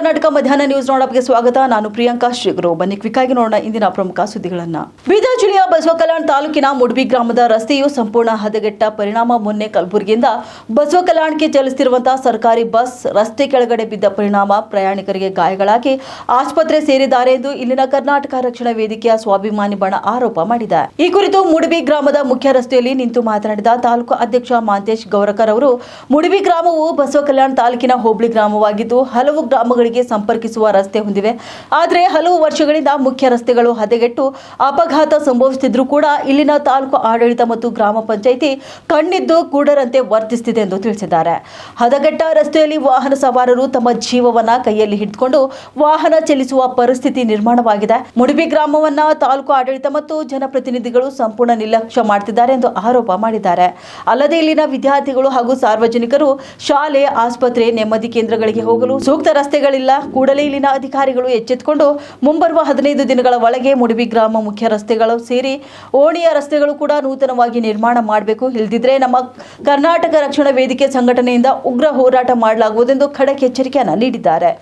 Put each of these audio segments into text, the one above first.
ಕರ್ನಾಟಕ ಮಧ್ಯಾಹ್ನ ನ್ಯೂಸ್ ನೋಡಪ್ಗೆ ಸ್ವಾಗತ. ನಾನು ಪ್ರಿಯಾಂಕಾ ಶ್ರೀಗುರು. ಬನ್ನಿ ಕ್ವಿಕ್ ಆಗಿ ನೋಡೋಣ ಇಂದಿನ ಪ್ರಮುಖ ಸುದ್ದಿಗಳನ್ನ. ಬೀದರ್ ಜಿಲ್ಲೆಯ ಬಸವಕಲ್ಯಾಣ ತಾಲೂಕಿನ ಮುಡಬಿ ಗ್ರಾಮದ ರಸ್ತೆಯು ಸಂಪೂರ್ಣ ಹದಗೆಟ್ಟ ಪರಿಣಾಮ ಮೊನ್ನೆ ಕಲಬುರಗಿಯಿಂದ ಬಸವಕಲ್ಯಾಣಕ್ಕೆ ಚಲಿಸುತ್ತಿರುವಂತಹ ಸರ್ಕಾರಿ ಬಸ್ ರಸ್ತೆ ಕೆಳಗಡೆ ಬಿದ್ದ ಪರಿಣಾಮ ಪ್ರಯಾಣಿಕರಿಗೆ ಗಾಯಗಳಾಗಿ ಆಸ್ಪತ್ರೆ ಸೇರಿದ್ದಾರೆ ಎಂದು ಇಲ್ಲಿನ ಕರ್ನಾಟಕ ರಕ್ಷಣಾ ವೇದಿಕೆಯ ಸ್ವಾಭಿಮಾನಿ ಬಣ ಆರೋಪ ಮಾಡಿದೆ. ಈ ಕುರಿತು ಮುಡಬಿ ಗ್ರಾಮದ ಮುಖ್ಯ ರಸ್ತೆಯಲ್ಲಿ ನಿಂತು ಮಾತನಾಡಿದ ತಾಲೂಕು ಅಧ್ಯಕ್ಷ ಮಾಂತೇಶ್ ಗೌರಕರ್ ಅವರು, ಮುಡಬಿ ಗ್ರಾಮವು ಬಸವಕಲ್ಯಾಣ ತಾಲೂಕಿನ ಹೋಬಳಿ ಗ್ರಾಮವಾಗಿದ್ದು ಹಲವು ಗ್ರಾಮಗಳಿಗೆ ಸಂಪರ್ಕಿಸುವ ರಸ್ತೆ ಹೊಂದಿವೆ. ಆದರೆ ಹಲವು ವರ್ಷಗಳಿಂದ ಮುಖ್ಯ ರಸ್ತೆಗಳು ಹದಗೆಟ್ಟು ಅಪಘಾತ ಸಂಭವಿಸುತ್ತಿದ್ದರೂ ಕೂಡ ಇಲ್ಲಿನ ತಾಲೂಕು ಆಡಳಿತ ಮತ್ತು ಗ್ರಾಮ ಪಂಚಾಯಿತಿ ಕಣ್ಣಿದ್ದು ಕೂಡರಂತೆ ವರ್ತಿಸುತ್ತಿದೆ ಎಂದು ತಿಳಿಸಿದ್ದಾರೆ. ಹದಗೆಟ್ಟ ರಸ್ತೆಯಲ್ಲಿ ವಾಹನ ಸವಾರರು ತಮ್ಮ ಜೀವವನ್ನ ಕೈಯಲ್ಲಿ ಹಿಡಿದುಕೊಂಡು ವಾಹನ ಚಲಿಸುವ ಪರಿಸ್ಥಿತಿ ನಿರ್ಮಾಣವಾಗಿದೆ. ಮುಡಬಿ ಗ್ರಾಮವನ್ನ ತಾಲೂಕು ಆಡಳಿತ ಮತ್ತು ಜನಪ್ರತಿನಿಧಿಗಳು ಸಂಪೂರ್ಣ ನಿರ್ಲಕ್ಷ್ಯ ಮಾಡುತ್ತಿದ್ದಾರೆ ಎಂದು ಆರೋಪ ಮಾಡಿದ್ದಾರೆ. ಅಲ್ಲದೆ ಇಲ್ಲಿನ ವಿದ್ಯಾರ್ಥಿಗಳು ಹಾಗೂ ಸಾರ್ವಜನಿಕರು ಶಾಲೆ, ಆಸ್ಪತ್ರೆ, ನೆಮ್ಮದಿ ಕೇಂದ್ರಗಳಿಗೆ ಹೋಗಲು ಸೂಕ್ತ ರಸ್ತೆಗಳಿಲ್ಲ. ಕೂಡಲೇ ಇಲ್ಲಿನ ಅಧಿಕಾರಿಗಳು ಎಚ್ಚೆತ್ತುಕೊಂಡು ಮುಂಬರುವ 15 ದಿನಗಳ ಒಳಗೆ ಮುಡಬಿ ಗ್ರಾಮ ಮುಖ್ಯ ರಸ್ತೆಗಳು ಸೇರಿ ಓಣಿಯ ರಸ್ತೆಗಳು ಕೂಡ ನೂತನವಾಗಿ ನಿರ್ಮಾಣ ಮಾಡಬೇಕು. ಇಲ್ಲದಿದ್ದರೆ ನಮ್ಮ ಕರ್ನಾಟಕ ರಕ್ಷಣಾ ವೇದಿಕೆ ಸಂಘಟನೆಯಿಂದ ಉಗ್ರ ಹೋರಾಟ ಮಾಡಲಾಗುವುದೆಂದು ಖಡಕ್ ಎಚ್ಚರಿಕೆಯನ್ನು ನೀಡಿದ್ದಾರೆ.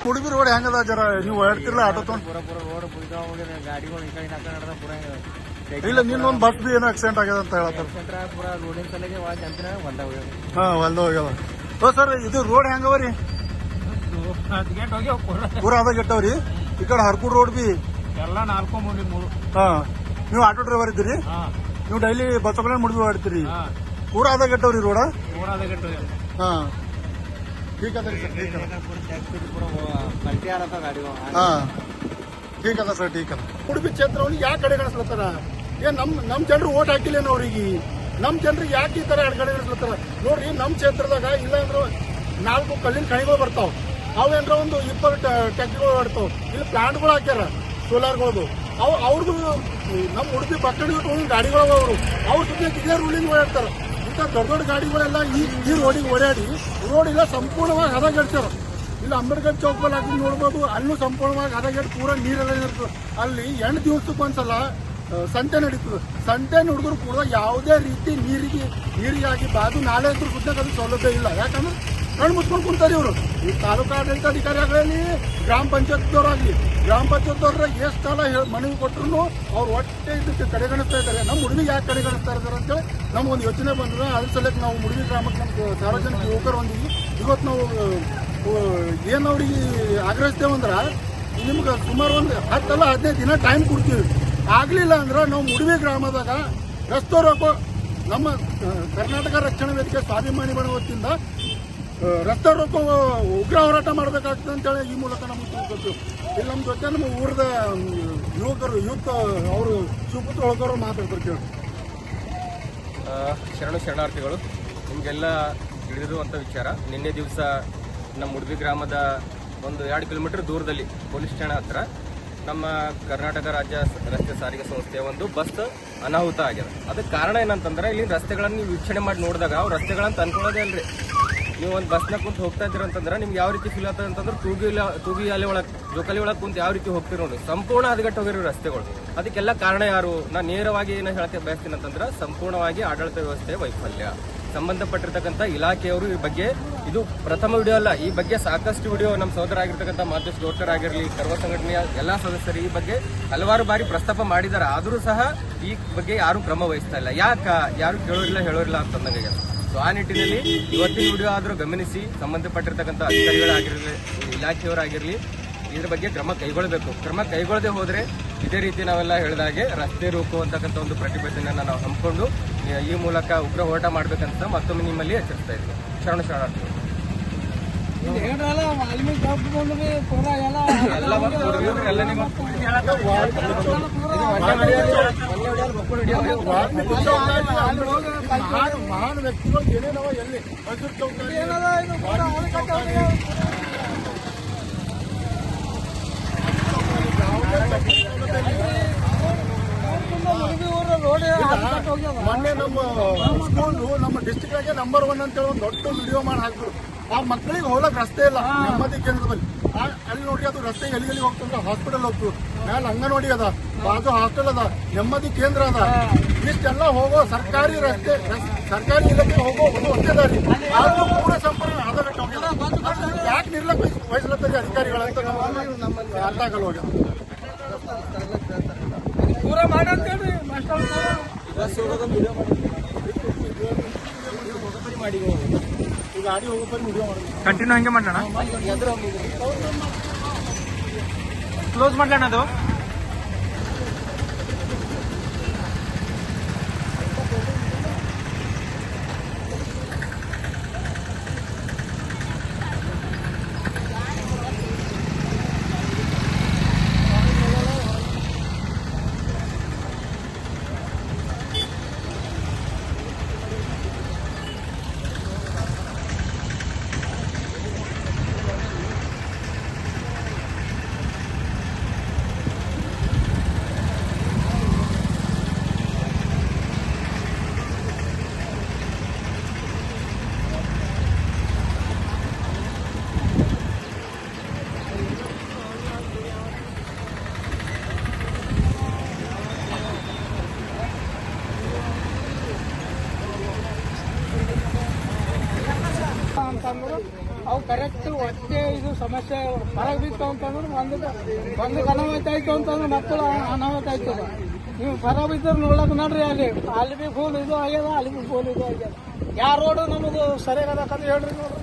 ಮುಡಬಿ ರೋಡ್ ಹೆಂಗದ ಜರ ನೀವು ಓಡಾಡ್ತಿರಲ್ಲ ಆಟೋ ತಗೊಂಡು ಇಲ್ಲ ನಿನ್ನೊಂದು ಬಸ್ ಬಿ ಏನೋ ಆಕ್ಸಿಡೆಂಟ್ ಆಗ್ಯದ ಅಂತ ಹೇಳತ್ತಾರ. ಹಾ ಹೊಲ್ದ ಹೋಗ್ಯದ. ಹೋ ಸರ್, ಇದು ರೋಡ್ ಹೆಂಗವರಿ? ಪೂರ ಅದ ಗೆಟ್ಟವ್ರಿ. ಈ ಕಡೆ ಹರ್ಕೂಡ್ ರೋಡ್ ಬಿ ಎಲ್ಲ 4-3. ಹಾ, ನೀವು ಆಟೋ ಡ್ರೈವರ್ ಇದ್ದೀರಿ? ನೀವು ಡೈಲಿ ಬಸವಕಲ್ಯಾಣ ಮುಡಬಿ ಓಡಾಡ್ತೀರಿ? ಪೂರ ಅದ ಗೆಟ್ಟವ್ರಿ ರೋಡ? ಹಾ, ठीक है सर, ठीक है. हाँ ठीक है ಸರ್, ठीक है. ಉಡುಪಿ ಕ್ಷೇತ್ರವನ್ನು ಯಾಕೆ ಕಡೆಗಣಿಸ್ಲತ್ತಾರ? ಏನ್ ನಮ್ ಜನರು ಓಟ್ ಹಾಕಿಲ್ಲೇನ ಅವ್ರಿಗೆ? ನಮ್ ಜನರಿಗೆ ಯಾಕೆ ಈ ತರ ಕಡೆಗಣಿಸ್ಲತ್ತಾರ? ನೋಡ್ರಿ, ನಮ್ ಕ್ಷೇತ್ರದಾಗ ಇಲ್ಲ ಅಂದ್ರು 4 ಕಲ್ಲಿನ ಕಣಿಗಳು ಬರ್ತಾವ. ಅವೇನ್ರ ಒಂದು 20 ಟ್ಯಾಕ್ರಿಗಳು ಓಡ್ತಾವ. ಇಲ್ಲಿ ಪ್ಲಾಂಟ್ಗಳು ಹಾಕ್ಯಾರ ಸೋಲಾರ್ಗಳದು. ಅವ್ರದ್ದು ನಮ್ ಉಡುಪಿ ಪಕ್ಕಡಿ ಗಾಡಿಗಳು ಅವ್ರ ಜೊತೆ ಇದೇ ರೂಲಿಂಗ್ ಓಡಾಡ್ತಾರ. ದೊಡ್ಡ ಗಾಡಿಗಳೆಲ್ಲ ಈ ರೋಡಿಗೆ ಓಡಾಡಿ ರೋಡಿಲ್ಲ ಸಂಪೂರ್ಣವಾಗಿ ಹದಗೆಡ್ತಾರ. ಇಲ್ಲಿ ಅಂಬೇಡ್ಕರ್ ಚೌಕ್ ಬಲ್ಲಿ ಹಾಕಿ ನೋಡ್ಬೋದು, ಅಲ್ಲೂ ಸಂಪೂರ್ಣವಾಗಿ ಹದಗೆಟ್ಟು ಪೂರ ನೀರೆಲ್ಲ ಇರ್ತದೆ. ಅಲ್ಲಿ 8 ದಿವಸಕ್ಕೊಂದ್ಸಲ ಸಂತೆ ನಡೀತದೆ. ಸಂತೆ ನೋಡಿದ್ರು ಕೂಡ ಯಾವುದೇ ರೀತಿ ನೀರಿಗಾಗಿ ಬಾಜು ನಾಲೆ ಇದ್ರು ಸುತ್ತಕ್ಕೆ ಅದು ಸೌಲಭ್ಯ ಇಲ್ಲ. ಯಾಕಂದ್ರೆ ಕಣ್ಣು ಮುಚ್ಕೊಂಡು ಕುಂತಾರೆ ಇವರು. ಈ ತಾಲೂಕು ಆಡಳಿತಾಧಿಕಾರಿ ಆಗಲಿ, ಗ್ರಾಮ ಪಂಚಾಯತ್ದವ್ರಾಗಲಿ, ಗ್ರಾಮ ಪಂಚಾಯತ್ದವ್ರ ಎಷ್ಟು ಕಾಲ ಮನವಿ ಕೊಟ್ಟರು ಅವ್ರು ಒಟ್ಟೆ ಇದಕ್ಕೆ ಕಡೆಗಣಿಸ್ತಾ ಇದ್ದಾರೆ. ನಮ್ಮ ಹುಡುಗಿಗೆ ಯಾಕೆ ಕಡೆಗಣಿಸ್ತಾ ಇದ್ದಾರೆ ಅಂತೇಳಿ ನಮ್ಗೊಂದು ಯೋಚನೆ ಬಂದ್ರೆ ಅದ್ರ ಸಲಕ್ಕೆ ನಾವು ಮುಡಬಿ ಗ್ರಾಮಕ್ಕೆ ನಮ್ಮ ಸಾರ್ವಜನಿಕ ಯುವಕರು ಹೊಂದಿವಿ. ಇವತ್ತು ನಾವು ಏನು ಅವ್ರಿಗೆ ಆಗ್ರಹಿಸ್ತೇವಂದ್ರೆ ನಿಮ್ಗೆ ಸುಮಾರು ಒಂದು 10-15 ದಿನ ಟೈಮ್ ಕೊಡ್ತೀವಿ. ಆಗಲಿಲ್ಲ ಅಂದ್ರೆ ನಾವು ಮುಡಬಿ ಗ್ರಾಮದಾಗ ರಸ್ತೆ ರೋಕೋ ನಮ್ಮ ಕರ್ನಾಟಕ ರಕ್ಷಣಾ ವೇದಿಕೆ ಸ್ವಾಭಿಮಾನಿ ಬಣ ವತಿಯಿಂದ ರಸ್ತೆ ರೋಕೋ ಉಗ್ರ ಹೋರಾಟ ಮಾಡಬೇಕಾಗ್ತದೆ ಅಂತೇಳಿ ಈ ಮೂಲಕ ನಮ್ಗೆ ತಿಳ್ಕೊತೀವಿ. ಇಲ್ಲಿ ನಮ್ಮ ಜೊತೆ ನಮ್ಮ ಊರದ ಯೂತ್ ಅವರು ಶಿವಪುತ್ರ ಹೋಗೋರು ಮಾತಾಡ್ತಾರೆ ಕೇಳಿ. ಶರಣಾರ್ಥಿಗಳು, ನಿಮಗೆಲ್ಲ ತಿಳಿದಿರುವಂಥ ವಿಚಾರ. ನಿನ್ನೆ ದಿವಸ ನಮ್ಮ ಮುಡಬಿ ಗ್ರಾಮದ ಒಂದು 2 ಕಿಲೋಮೀಟರ್ ದೂರದಲ್ಲಿ ಪೊಲೀಸ್ ಠಾಣೆ ಹತ್ರ ನಮ್ಮ ಕರ್ನಾಟಕ ರಾಜ್ಯ ರಸ್ತೆ ಸಾರಿಗೆ ಸಂಸ್ಥೆಯ ಒಂದು ಬಸ್ ಅನಾಹುತ ಆಗಿದೆ. ಅದಕ್ಕೆ ಕಾರಣ ಏನಂತಂದ್ರೆ, ಇಲ್ಲಿ ರಸ್ತೆಗಳನ್ನು ನೀವು ವೀಕ್ಷಣೆ ಮಾಡಿ ನೋಡಿದಾಗ ಅವು ರಸ್ತೆಗಳಂತ ಅನ್ಕೊಳ್ಳೋದೇ ಅಲ್ರಿ. ನೀವು ಒಂದು ಬಸ್ನ ಕುಂತು ಹೋಗ್ತಾ ಇದ್ದೀರ ಅಂತಂದ್ರೆ ನಿಮ್ಗೆ ಯಾವ ರೀತಿ ಫೀಲ್ ಆಗ್ತದೆ ಅಂತಂದ್ರೆ, ತೂಗಿ ಅಲೆ ಒಳಗೆ ಜೋಕಾಲಿ ಒಳಗೆ ಕುಂತು ಯಾವ ರೀತಿ ಹೋಗ್ತೀರಿ ನೋಡಿ, ಸಂಪೂರ್ಣ ಹದಗೆಟ್ಟು ಹೋಗಿರೋ ರಸ್ತೆಗಳು. ಅದಕ್ಕೆಲ್ಲ ಕಾರಣ ಯಾರು? ನಾನು ನೇರವಾಗಿ ಏನು ಹೇಳಕ್ಕೆ ಬಯಸ್ತೀನಿ ಅಂತಂದ್ರೆ, ಸಂಪೂರ್ಣವಾಗಿ ಆಡಳಿತ ವ್ಯವಸ್ಥೆಯ ವೈಫಲ್ಯ. ಸಂಬಂಧಪಟ್ಟಿರ್ತಕ್ಕಂಥ ಇಲಾಖೆಯವರು ಈ ಬಗ್ಗೆ, ಇದು ಪ್ರಥಮ ವಿಡಿಯೋ ಅಲ್ಲ, ಈ ಬಗ್ಗೆ ಸಾಕಷ್ಟು ವಿಡಿಯೋ ನಮ್ಮ ಸಹೋದರ ಆಗಿರ್ತಕ್ಕಂಥ ಮಾಂತೇಶ್ ಗೌರ್ಕರ್ ಆಗಿರಲಿ, ಸರ್ವ ಸಂಘಟನೆಯ ಎಲ್ಲ ಸದಸ್ಯರು ಈ ಬಗ್ಗೆ ಹಲವಾರು ಬಾರಿ ಪ್ರಸ್ತಾಪ ಮಾಡಿದ್ದಾರೆ. ಆದರೂ ಸಹ ಈ ಬಗ್ಗೆ ಯಾರು ಕ್ರಮ ವಹಿಸ್ತಾ ಇಲ್ಲ. ಯಾರು ಹೇಳೋರಿಲ್ಲ ಅಂತಂದಂಗೆ. ಸೊ ಆ ನಿಟ್ಟಿನಲ್ಲಿ ಇವತ್ತಿನ ವಿಡಿಯೋ ಆದರೂ ಗಮನಿಸಿ ಸಂಬಂಧಪಟ್ಟಿರ್ತಕ್ಕಂಥ ಅಧಿಕಾರಿಗಳಾಗಿರಲಿ, ಇಲಾಖೆಯವರಾಗಿರಲಿ ಇದ್ರ ಬಗ್ಗೆ ಕ್ರಮ ಕೈಗೊಳ್ಳಬೇಕು. ಕ್ರಮ ಕೈಗೊಳ್ಳದೆ ಹೋದರೆ ಇದೇ ರೀತಿ ನಾವೆಲ್ಲ ಹೇಳಿದಾಗೆ ರಸ್ತೆ ರೋಕೋ ಅಂತಕ್ಕಂಥ ಒಂದು ಪ್ರತಿಭಟನೆಯನ್ನು ನಾವು ಹಮ್ಮಿಕೊಂಡು ಈ ಮೂಲಕ ಉಗ್ರ ಹೋರಾಟ ಮಾಡಬೇಕಂತ ಮತ್ತೊಮ್ಮೆ ನಿಮ್ಮಲ್ಲಿ ಎಚ್ಚರಿಸ್ತಾ ಇದ್ದೀವಿ. ಶರಣಾರ್ಥಿಗಳು. ಹೇಳ್ರಲ್ಲ ವಾಲ್ಮೀಕಿ ಕಬ್ಬು ಬಂದ್ರಿ ಪೂರಾ ಎಲ್ಲ ಎಲ್ಲ ನಿಮ್ಮ ವಾಲ್ಮೀಕಿ ಚೌಕಾಲಿ ಮಹಾನ್ ವ್ಯಕ್ತಿಗಳು ಏನೇನವ ಎಲ್ಲಿ ಹಸಿರು ಚೌಕಾಲಿ ವಾಲ್ಮೀಕಿ ಚೌಕಾಲಿ ಮೊನ್ನೆ ನಮ್ಮ ಸ್ಕೂಲ್ ನಮ್ಮ ಡಿಸ್ಟಿಕ್ ಆಗಿ ನಂಬರ್ 1 ಅಂತ ಹೇಳಿ ಒಂದು ದೊಡ್ಡ ವಿಡಿಯೋ ಮಾಡಿ ಹಾಕ್ಬಿಡು. ಆ ಮಕ್ಕಳಿಗೆ ಹೋಗಕ್ ರಸ್ತೆ ಇಲ್ಲ ನೆಮ್ಮದಿ ಕೇಂದ್ರದಲ್ಲಿ. ಅಲ್ಲಿ ನೋಡಿ ಅದು ರಸ್ತೆ ಎಲ್ಲಿ ಹೋಗ್ತಂದ್ರೆ ಹಾಸ್ಪಿಟಲ್ ಹೋಗ್ತು, ಮೇಲೆ ಅಂಗನವಾಡಿ ಅದ, ಬಾಜು ಹಾಸ್ಟೆಲ್ ಅದ, ನೆಮ್ಮದಿ ಕೇಂದ್ರ ಅದ. ಇಷ್ಟೆಲ್ಲ ಹೋಗೋ ಸರ್ಕಾರಿ ರಸ್ತೆ, ಸರ್ಕಾರಿ ಇಲಾಖೆ ಹೋಗೋ ಒಂದು ಒಂದೇ ದಾರಿ, ಆದ್ರೂ ಪೂರ ಸಂಪರ್ಕ ಹದಗೆಟ್ಟು ಹೋಗ್ಯದ. ಯಾಕೆ ನಿರ್ಲಕ್ಷ್ಯ ವಹಿಸ್ಲತ್ತದೆ ಅಧಿಕಾರಿಗಳಂತ ನಮ್ಮಲ್ಲಿ ಅರ್ಥ ಆಗಲ್ಲ ಹೋಗ್ಯದ. ಪೂರಾ ಮಾಡಂತೇಳಿ ಮಾಸ್ಟರ್ ಈ ಗಾಡಿ ಹೋಗೋ ವಿಡಿಯೋ ಮಾಡೋದು ಕಂಟಿನ್ಯೂ ಹಂಗೆ ಮಾಡೋಣ, ಕ್ಲೋಸ್ ಮಾಡ್ಲಣ್ಣ ಅದು. ಅಂತಂದ್ರೆ ಅವು ಕರೆಕ್ಟ್ ಒಟ್ಟೆ ಇದು ಸಮಸ್ಯೆ ಹೊರಗೆ ಬಿತ್ತು ಅಂತಂದ್ರೆ ಒಂದು ಅನಾಹುತ ಆಯ್ತು ಅಂತಂದ್ರೆ ಮಕ್ಕಳು ಅನಾಹುತ ಆಯ್ತದ. ನೀವು ಹೊರ ಬಿದ್ದರೆ ನೋಡಕ್ ನೋಡ್ರಿ, ಅಲ್ಲಿ ಬಿ ಫೋನ್ ಇದು ಆಗ್ಯದ, ಅಲ್ಲಿ ಬಿ ಫೋನ್ ಇದು ಆಗ್ಯದ. ಯಾವ ರೋಡ್ ನಮಗೆ ಸರಿಯಾಗದಕ್ಕಂತ ಹೇಳ್ರಿ ನೋಡ್ರಿ.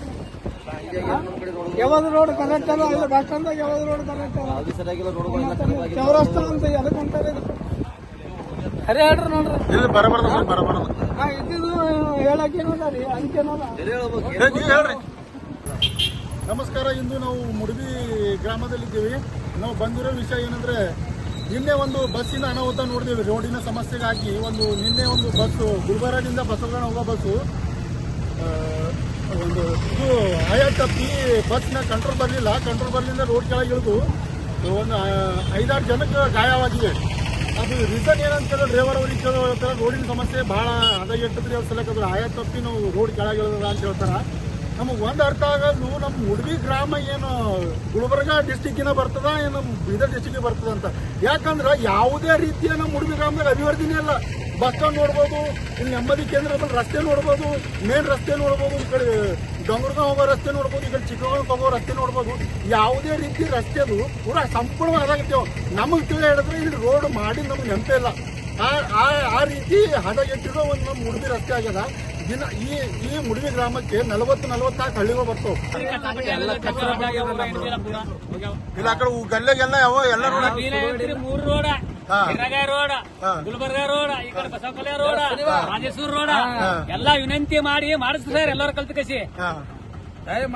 ಯಾವ್ದು ರೋಡ್ ಕರೆಕ್ಟ್ ಅದ, ಇಲ್ಲ ಬಸ್ ಸ್ಟ್ಯಾಂಡ್ ಯಾವ್ದು ರೋಡ್ ಕರೆಕ್ಟ್ ಅದ, ಚೌರಸ್ತ ಅಂತ ಎದಕ್ಕೆ ಅಂತಾರೆ ಸರಿ ಹೇಳ್ರಿ ನೋಡ್ರಿ. ಬರಬಾರ್ದು ಸರ್, ಬರಬಾರ್ದು. ಇದ್ದಿದ್ದು ಹೇಳಕ್ಕೇನದ ರೀ, ಅದಕ್ಕೇನದ ನೀವು ಹೇಳ್ರಿ. ನಮಸ್ಕಾರ. ಇಂದು ನಾವು ಮುಡಬಿ ಗ್ರಾಮದಲ್ಲಿದ್ದೀವಿ. ನಾವು ಬಂದಿರೋ ವಿಷಯ ಏನಂದ್ರೆ, ನಿನ್ನೆ ಒಂದು ಬಸ್ಸಿನ ಅನಾಹುತ ನೋಡಿದೇವೆ. ರೋಡಿನ ಸಮಸ್ಯೆಗಾಗಿ ನಿನ್ನೆ ಒಂದು ಬಸ್ಸು ಗುಲ್ಬರ್ಗದಿಂದ ಬಸವಗಣ ಹೋಗೋ ಬಸ್ಸು ಒಂದು ಇದು ಆಯಾ ತಪ್ಪಿ ಬಸ್ನ ಕಂಟ್ರೋಲ್ ಬರಲಿಲ್ಲ. ಕಂಟ್ರೋಲ್ ಬರಲಿಂದ ರೋಡ್ ಕೆಳಗೆ ಇಳಿದು ಒಂದು 5-6 ಜನಕ್ಕೆ ಗಾಯವಾಗಿದೆ. ಅದು ರೀಸನ್ ಏನಂತಂದ್ರೆ ಡ್ರೈವರ್ ಅವ್ರಿಗೆ ಹೇಳ್ತಾರೆ, ರೋಡಿನ ಸಮಸ್ಯೆ ಭಾಳ ಹದಗೆಟ್ಟದ್ರಿ. ಅವ್ರ ಸಲಕ್ಕೆ ಆಯಾ ತಪ್ಪಿ ನಾವು ರೋಡ್ ಕೆಳಗೆ ಇಳಿದ ಅಂತ ಹೇಳ್ತಾರೆ. ನಮಗೆ ಒಂದು ಅರ್ಥ ಆಗೋದು, ನಮ್ಮ ಮುಡಬಿ ಗ್ರಾಮ ಏನು ಗುಲ್ಬರ್ಗ ಡಿಸ್ಟಿಕ್ಕಿನ ಬರ್ತದ, ಏನು ನಮ್ಮ ಬೀದರ್ ಡಿಸ್ಟಿಕ್ಗೆ ಬರ್ತದ ಅಂತ. ಯಾಕಂದ್ರೆ ಯಾವುದೇ ರೀತಿಯ ನಮ್ಮ ಮುಡಬಿ ಗ್ರಾಮದಾಗ ಅಭಿವೃದ್ಧಿನೇ ಇಲ್ಲ. ಬಸ್ ಸ್ಟ್ಯಾಂಡ್ ನೋಡ್ಬೋದು, ಇಲ್ಲಿ ನೆಮ್ಮದಿ ಕೇಂದ್ರ ರಸ್ತೆ ನೋಡ್ಬೋದು, ಮೇನ್ ರಸ್ತೆ ನೋಡ್ಬೋದು, ಈ ಕಡೆ ಗಂಗೂರ್ಗಾಂವ್ ಹೋಗೋ ರಸ್ತೆ ನೋಡ್ಬೋದು, ಈ ಕಡೆ ಚಿಕ್ಕಬಳ್ಳಾಪುರ ಹೋಗೋ ರಸ್ತೆ ನೋಡ್ಬೋದು. ಯಾವುದೇ ರೀತಿ ರಸ್ತೆದು ಪೂರಾ ಸಂಪೂರ್ಣವಾಗಿ ಹದಾಗತ್ತೇವೆ. ನಮಗೆ ತಿಳಿ ಹೇಳಿದ್ರೆ ಇಲ್ಲಿ ರೋಡ್ ಮಾಡಿ ನಮ್ಗೆ ನೆನಪೇ ಇಲ್ಲ. ಆ ರೀತಿ ಹದಗೆಟ್ಟಿರೋ ಒಂದು ನಮ್ಮ ಮುಡಬಿ ರಸ್ತೆ ಆಗ್ಯದ. ಈ ಮುಡಬಿ ಗ್ರಾಮಕ್ಕೆ 40-44 ಹಳ್ಳಿಗಳು ಬರ್ತಾವ. ಇಲ್ಲ ಆ ಕಡೆ ಗಲ್ಲೆಗೆಲ್ಲ ಎಲ್ಲ road 3 road, road, Gulbarga road, ಈ ಕಡೆ ಬಸವಕಲ್ಯ ರೋಡ, ರಾಜೇಶ್ವರ ರೋಡ ಎಲ್ಲ ವಿನಂತಿ ಮಾಡಿ ಮಾಡಿಸ್ತಾರೆ ಎಲ್ಲರೂ ಕಲ್ತು ಕಸಿ.